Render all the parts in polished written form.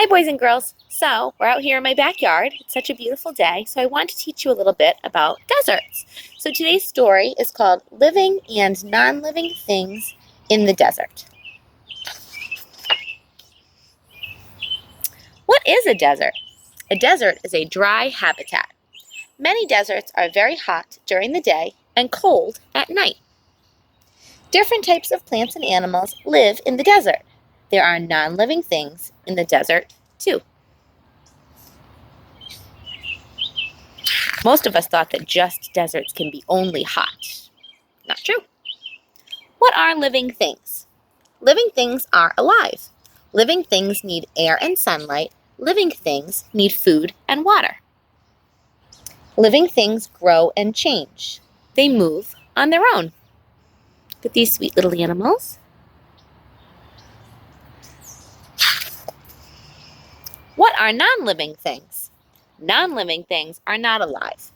Hi, boys and girls. So we're out here in my backyard. It's such a beautiful day, so I want to teach you a little bit about deserts. So today's story is called Living and Non-Living Things in the Desert. What is a desert? A desert is a dry habitat. Many deserts are very hot during the day and cold at night. Different types of plants and animals live in the desert. There are non-living things in the desert, too. Most of us thought that just deserts can be only hot. Not true. What are living things? Living things are alive. Living things need air and sunlight. Living things need food and water. Living things grow and change. They move on their own. Look at these sweet little animals. What are non-living things? Non-living things are not alive.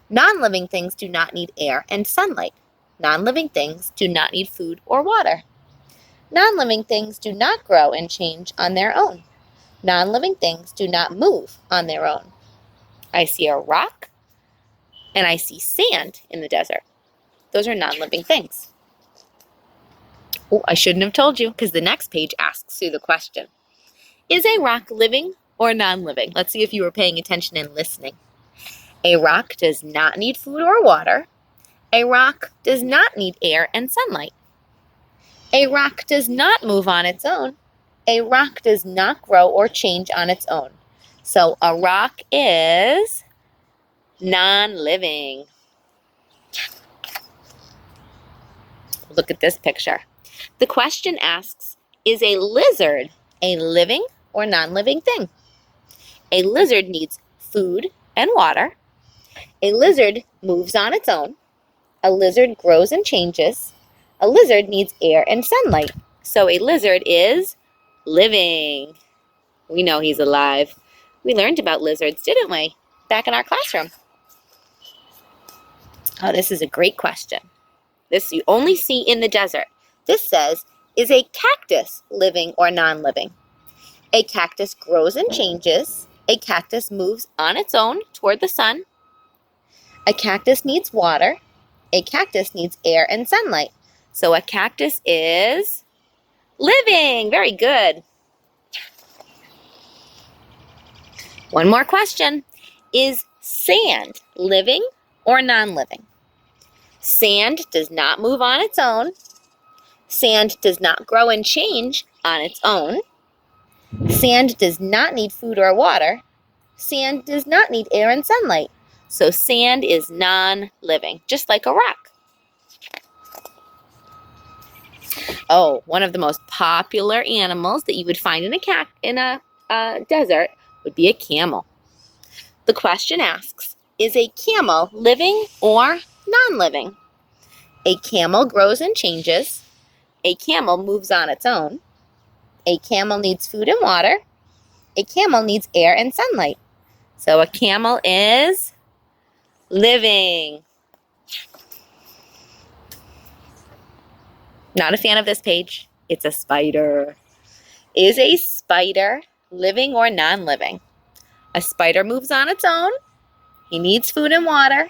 Non-living things do not need air and sunlight. Non-living things do not need food or water. Non-living things do not grow and change on their own. Non-living things do not move on their own. I see a rock and I see sand in the desert. Those are non-living things. Oh, I shouldn't have told you because the next page asks you the question. Is a rock living or non-living? Let's see if you were paying attention and listening. A rock does not need food or water. A rock does not need air and sunlight. A rock does not move on its own. A rock does not grow or change on its own. So a rock is non-living. Look at this picture. The question asks, is a lizard a living or non-living thing? A lizard needs food and water. A lizard moves on its own. A lizard grows and changes. A lizard needs air and sunlight. So a lizard is living. We know he's alive. We learned about lizards, didn't we? Back in our classroom. Oh, this is a great question. This you only see in the desert. This says, is a cactus living or non-living? A cactus grows and changes. A cactus moves on its own toward the sun. A cactus needs water. A cactus needs air and sunlight. So a cactus is living. Very good. One more question. Is sand living or non-living? Sand does not move on its own. Sand does not grow and change on its own. Sand does not need food or water. Sand does not need air and sunlight. So sand is non-living, just like a rock. Oh, one of the most popular animals that you would find in a desert would be a camel. The question asks, is a camel living or non-living? A camel grows and changes. A camel moves on its own. A camel needs food and water. A camel needs air and sunlight. So a camel is living. Not a fan of this page. It's a spider. Is a spider living or non-living? A spider moves on its own. He needs food and water.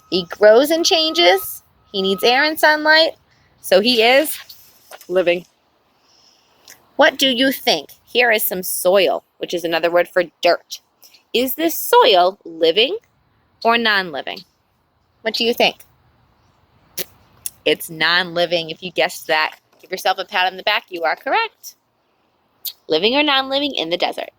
He grows and changes. He needs air and sunlight. So he is living. What do you think? Here is some soil, which is another word for dirt. Is this soil living or non-living? What do you think? It's non-living. If you guessed that, give yourself a pat on the back. You are correct. Living or non-living in the desert.